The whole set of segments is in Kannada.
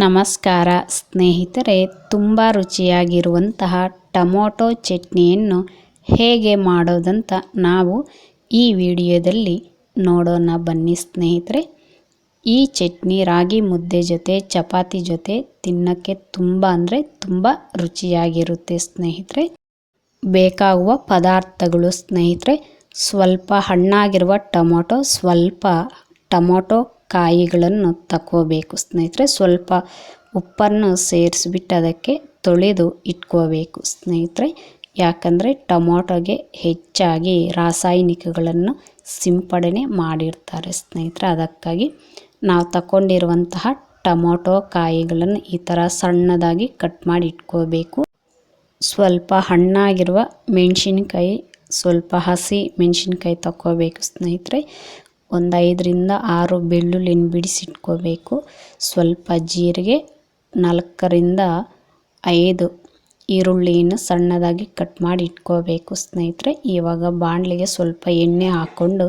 ನಮಸ್ಕಾರ ಸ್ನೇಹಿತರೆ, ತುಂಬ ರುಚಿಯಾಗಿರುವಂತಹ ಟೊಮೊಟೊ ಚಟ್ನಿಯನ್ನು ಹೇಗೆ ಮಾಡೋದಂತ ನಾವು ಈ ವಿಡಿಯೋದಲ್ಲಿ ನೋಡೋಣ ಬನ್ನಿ ಸ್ನೇಹಿತರೆ. ಈ ಚಟ್ನಿ ರಾಗಿ ಮುದ್ದೆ ಜೊತೆ ಚಪಾತಿ ಜೊತೆ ತಿನ್ನೋಕ್ಕೆ ತುಂಬ ರುಚಿಯಾಗಿರುತ್ತೆ ಸ್ನೇಹಿತರೆ. ಬೇಕಾಗುವ ಪದಾರ್ಥಗಳು ಸ್ನೇಹಿತರೆ, ಸ್ವಲ್ಪ ಹಣ್ಣಾಗಿರುವ ಟೊಮೊಟೊ, ಸ್ವಲ್ಪ ಟೊಮೊಟೊ ಕಾಯಿಗಳನ್ನು ತಗೋಬೇಕು ಸ್ನೇಹಿತರೆ. ಸ್ವಲ್ಪ ಉಪ್ಪನ್ನು ಸೇರಿಸ್ಬಿಟ್ಟು ಅದಕ್ಕೆ ತೊಳೆದು ಇಟ್ಕೋಬೇಕು ಸ್ನೇಹಿತರೆ. ಯಾಕಂದರೆ ಟೊಮೊಟೊಗೆ ಹೆಚ್ಚಾಗಿ ರಾಸಾಯನಿಕಗಳನ್ನು ಸಿಂಪಡಣೆ ಮಾಡಿರ್ತಾರೆ ಸ್ನೇಹಿತರೆ. ಅದಕ್ಕಾಗಿ ನಾವು ತಗೊಂಡಿರುವಂತಹ ಟೊಮೊಟೊ ಕಾಯಿಗಳನ್ನು ಈ ಥರ ಸಣ್ಣದಾಗಿ ಕಟ್ ಮಾಡಿ ಇಟ್ಕೋಬೇಕು. ಸ್ವಲ್ಪ ಹಣ್ಣಾಗಿರುವ ಮೆಣಸಿನ್ಕಾಯಿ, ಸ್ವಲ್ಪ ಹಸಿ ಮೆಣಸಿನ್ಕಾಯಿ ತಗೋಬೇಕು ಸ್ನೇಹಿತರೆ. ಒಂದು 5 ರಿಂದ 6 ಬೆಳ್ಳುಳ್ಳಿನ ಬಿಡಿಸಿಟ್ಕೋಬೇಕು. ಸ್ವಲ್ಪ ಜೀರಿಗೆ, 4 ರಿಂದ 5 ಈರುಳ್ಳಿಯನ್ನು ಸಣ್ಣದಾಗಿ ಕಟ್ ಮಾಡಿ ಇಟ್ಕೋಬೇಕು ಸ್ನೇಹಿತರೆ. ಇವಾಗ ಬಾಣಲಿಗೆ ಸ್ವಲ್ಪ ಎಣ್ಣೆ ಹಾಕ್ಕೊಂಡು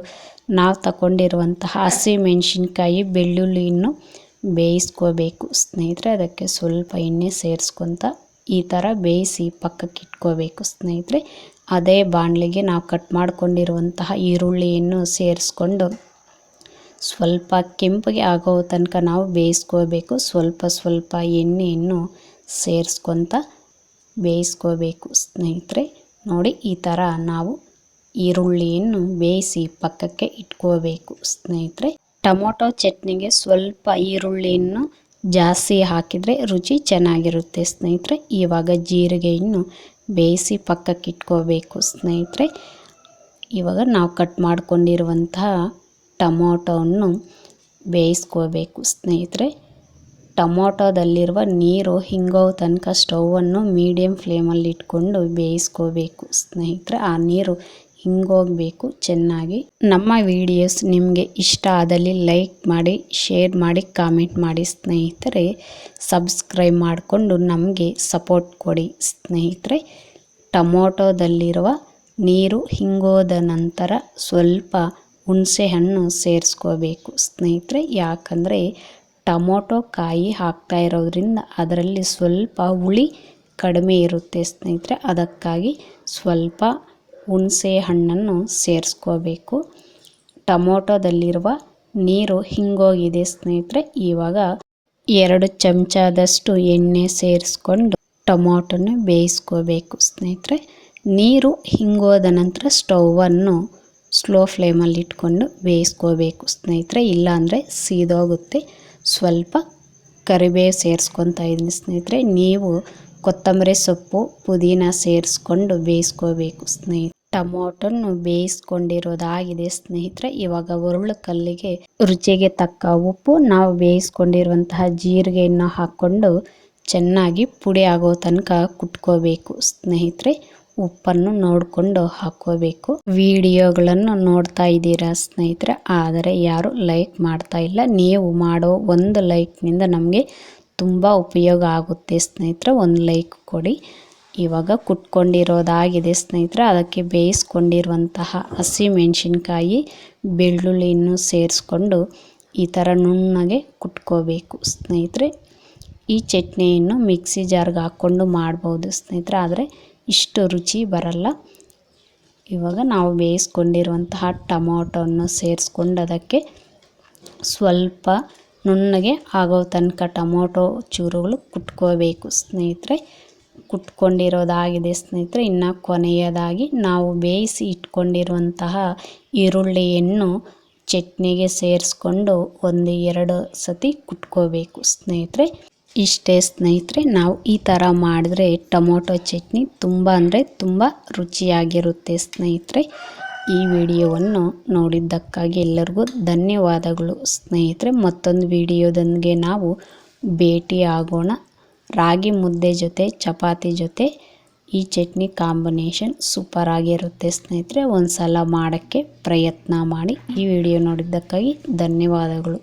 ನಾವು ತಗೊಂಡಿರುವಂತಹ ಹಸಿ ಮೆಣಸಿನ್ಕಾಯಿ, ಬೆಳ್ಳುಳ್ಳಿಯನ್ನು ಬೇಯಿಸ್ಕೋಬೇಕು ಸ್ನೇಹಿತರೆ. ಅದಕ್ಕೆ ಸ್ವಲ್ಪ ಎಣ್ಣೆ ಸೇರಿಸ್ಕೊತ ಈ ಥರ ಬೇಯಿಸಿ ಪಕ್ಕಕ್ಕೆ ಇಟ್ಕೋಬೇಕು ಸ್ನೇಹಿತರೆ. ಅದೇ ಬಾಣಲಿಗೆ ನಾವು ಕಟ್ ಮಾಡ್ಕೊಂಡಿರುವಂತಹ ಈರುಳ್ಳಿಯನ್ನು ಸೇರಿಸ್ಕೊಂಡು ಸ್ವಲ್ಪ ಕೆಂಪಗೆ ಆಗೋ ತನಕ ನಾವು ಬೇಯಿಸ್ಕೋಬೇಕು. ಸ್ವಲ್ಪ ಎಣ್ಣೆಯನ್ನು ಸೇರಿಸ್ಕೊತ ಬೇಯಿಸ್ಕೋಬೇಕು ಸ್ನೇಹಿತರೆ. ನೋಡಿ, ಈ ಥರ ನಾವು ಈರುಳ್ಳಿಯನ್ನು ಬೇಯಿಸಿ ಪಕ್ಕಕ್ಕೆ ಇಟ್ಕೋಬೇಕು ಸ್ನೇಹಿತರೆ. ಟೊಮೊಟೊ ಚಟ್ನಿಗೆ ಸ್ವಲ್ಪ ಈರುಳ್ಳಿಯನ್ನು ಜಾಸ್ತಿ ಹಾಕಿದರೆ ರುಚಿ ಚೆನ್ನಾಗಿರುತ್ತೆ ಸ್ನೇಹಿತರೆ. ಇವಾಗ ಜೀರಿಗೆಯನ್ನು ಬೇಯಿಸಿ ಪಕ್ಕಕ್ಕೆ ಇಟ್ಕೋಬೇಕು ಸ್ನೇಹಿತರೆ. ಇವಾಗ ನಾವು ಕಟ್ ಮಾಡ್ಕೊಂಡಿರುವಂತಹ ಟೊಮೊಟೊವನ್ನು ಬೇಯಿಸ್ಕೋಬೇಕು ಸ್ನೇಹಿತರೆ. ಟೊಮೊಟೊದಲ್ಲಿರುವ ನೀರು ಹಿಂಗೋ ತನಕ ಸ್ಟವನ್ನು ಮೀಡಿಯಮ್ ಫ್ಲೇಮಲ್ಲಿ ಇಟ್ಕೊಂಡು ಬೇಯಿಸ್ಕೋಬೇಕು ಸ್ನೇಹಿತರೆ. ಆ ನೀರು ಹಿಂಗೋಗಬೇಕು ಚೆನ್ನಾಗಿ. ನಮ್ಮ ವಿಡಿಯೋಸ್ ನಿಮಗೆ ಇಷ್ಟ ಆದಲ್ಲಿ ಲೈಕ್ ಮಾಡಿ, ಶೇರ್ ಮಾಡಿ, ಕಾಮೆಂಟ್ ಮಾಡಿ ಸ್ನೇಹಿತರೆ. ಸಬ್ಸ್ಕ್ರೈಬ್ ಮಾಡಿಕೊಂಡು ನಮಗೆ ಸಪೋರ್ಟ್ ಕೊಡಿ ಸ್ನೇಹಿತರೆ. ಟೊಮೊಟೊದಲ್ಲಿರುವ ನೀರು ಹಿಂಗೋದ ನಂತರ ಸ್ವಲ್ಪ ಹುಣಸೆ ಹಣ್ಣು ಸೇರಿಸ್ಕೋಬೇಕು ಸ್ನೇಹಿತರೆ. ಯಾಕಂದರೆ ಟೊಮೊಟೊ ಕಾಯಿ ಹಾಕ್ತಾ ಇರೋದ್ರಿಂದ ಅದರಲ್ಲಿ ಸ್ವಲ್ಪ ಹುಳಿ ಕಡಿಮೆ ಇರುತ್ತೆ ಸ್ನೇಹಿತರೆ. ಅದಕ್ಕಾಗಿ ಸ್ವಲ್ಪ ಹುಣಸೆ ಹಣ್ಣನ್ನು ಸೇರಿಸ್ಕೋಬೇಕು. ಟೊಮೊಟೊದಲ್ಲಿರುವ ನೀರು ಹಿಂಗೋಗಿದೆ ಸ್ನೇಹಿತರೆ. ಇವಾಗ 2 ಚಮಚದಷ್ಟು ಎಣ್ಣೆ ಸೇರಿಸ್ಕೊಂಡು ಟೊಮೊಟೊನ ಬೇಯಿಸ್ಕೋಬೇಕು ಸ್ನೇಹಿತರೆ. ನೀರು ಹಿಂಗೋದ ನಂತರ ಸ್ಟವನ್ನು ಸ್ಲೋ ಫ್ಲೇಮಲ್ಲಿ ಇಟ್ಕೊಂಡು ಬೇಯಿಸ್ಕೋಬೇಕು ಸ್ನೇಹಿತರೆ. ಇಲ್ಲಾಂದರೆ ಸೀದೋಗುತ್ತೆ. ಸ್ವಲ್ಪ ಕರಿಬೇವು ಸೇರಿಸ್ಕೊತಾ ಇದ್ದೀನಿ ಸ್ನೇಹಿತರೆ. ನೀವು ಕೊತ್ತಂಬರಿ ಸೊಪ್ಪು, ಪುದೀನ ಸೇರಿಸ್ಕೊಂಡು ಬೇಯಿಸ್ಕೋಬೇಕು ಸ್ನೇಹಿತರೆ. ಟೊಮೊಟೊನ್ನು ಬೇಯಿಸ್ಕೊಂಡಿರೋದಾಗಿದೆ ಸ್ನೇಹಿತರೆ. ಇವಾಗ ಉರುಳು ಕಲ್ಲಿಗೆ ರುಚಿಗೆ ತಕ್ಕ ಉಪ್ಪು, ನಾವು ಬೇಯಿಸ್ಕೊಂಡಿರುವಂತಹ ಜೀರಿಗೆಯನ್ನು ಹಾಕ್ಕೊಂಡು ಚೆನ್ನಾಗಿ ಪುಡಿ ಆಗೋ ತನಕ ಕುಟ್ಕೋಬೇಕು ಸ್ನೇಹಿತರೆ. ಉಪ್ಪನ್ನು ನೋಡಿಕೊಂಡು ಹಾಕ್ಕೋಬೇಕು. ವಿಡಿಯೋಗಳನ್ನು ನೋಡ್ತಾ ಇದ್ದೀರಾ ಸ್ನೇಹಿತರೆ, ಆದರೆ ಯಾರು ಲೈಕ್ ಮಾಡ್ತಾ ಇಲ್ಲ. ನೀವು ಮಾಡೋ ಒಂದು ಲೈಕ್ನಿಂದ ನಮಗೆ ತುಂಬ ಉಪಯೋಗ ಆಗುತ್ತೆ ಸ್ನೇಹಿತರೆ. ಒಂದು ಲೈಕ್ ಕೊಡಿ. ಇವಾಗ ಕುಟ್ಕೊಂಡಿರೋದಾಗಿದೆ ಸ್ನೇಹಿತರೆ. ಅದಕ್ಕೆ ಬೇಯಿಸ್ಕೊಂಡಿರುವಂತಹ ಹಸಿ ಮೆಣಸಿನ್ಕಾಯಿ, ಬೆಳ್ಳುಳ್ಳಿಯನ್ನು ಸೇರಿಸ್ಕೊಂಡು ಈ ಥರ ನುಣ್ಣಗೆ ಕುಟ್ಕೋಬೇಕು ಸ್ನೇಹಿತರೆ. ಈ ಚಟ್ನಿಯನ್ನು ಮಿಕ್ಸಿ ಜಾರ್ಗೆ ಹಾಕ್ಕೊಂಡು ಮಾಡ್ಬೋದು ಸ್ನೇಹಿತರೆ, ಆದರೆ ಇಷ್ಟು ರುಚಿ ಬರಲ್ಲ. ಇವಾಗ ನಾವು ಬೇಯಿಸ್ಕೊಂಡಿರುವಂತಹ ಟೊಮೊಟೊವನ್ನು ಸೇರಿಸ್ಕೊಂಡು ಅದಕ್ಕೆ ಸ್ವಲ್ಪ ನುಣ್ಣಗೆ ಆಗೋ ತನಕ ಟೊಮೊಟೊ ಚೂರುಗಳು ಕುಟ್ಕೋಬೇಕು ಸ್ನೇಹಿತರೆ. ಕುಟ್ಕೊಂಡಿರೋದಾಗಿದೆ ಸ್ನೇಹಿತರೆ. ಇನ್ನು ಕೊನೆಯದಾಗಿ ನಾವು ಬೇಯಿಸಿ ಇಟ್ಕೊಂಡಿರುವಂತಹ ಈರುಳ್ಳಿಯನ್ನು ಚಟ್ನಿಗೆ ಸೇರಿಸ್ಕೊಂಡು 1-2 ಸತಿ ಕುಟ್ಕೋಬೇಕು ಸ್ನೇಹಿತರೆ. ಇಷ್ಟೇ ಸ್ನೇಹಿತರೆ. ನಾವು ಈ ಥರ ಮಾಡಿದ್ರೆ ಟೊಮೊಟೊ ಚಟ್ನಿ ತುಂಬ ರುಚಿಯಾಗಿರುತ್ತೆ ಸ್ನೇಹಿತರೆ. ಈ ವಿಡಿಯೋವನ್ನು ನೋಡಿದ್ದಕ್ಕಾಗಿ ಎಲ್ಲರಿಗೂ ಧನ್ಯವಾದಗಳು ಸ್ನೇಹಿತರೆ. ಮತ್ತೊಂದು ವಿಡಿಯೋದೊಂದಿಗೆ ನಾವು ಭೇಟಿ ಆಗೋಣ. ರಾಗಿ ಮುದ್ದೆ ಜೊತೆ ಚಪಾತಿ ಜೊತೆ ಈ ಚಟ್ನಿ ಕಾಂಬಿನೇಷನ್ ಸೂಪರ್ ಆಗಿರುತ್ತೆ ಸ್ನೇಹಿತರೆ. ಒಂದು ಸಲ ಮಾಡೋಕ್ಕೆ ಪ್ರಯತ್ನ ಮಾಡಿ. ಈ ವಿಡಿಯೋ ನೋಡಿದ್ದಕ್ಕಾಗಿ ಧನ್ಯವಾದಗಳು.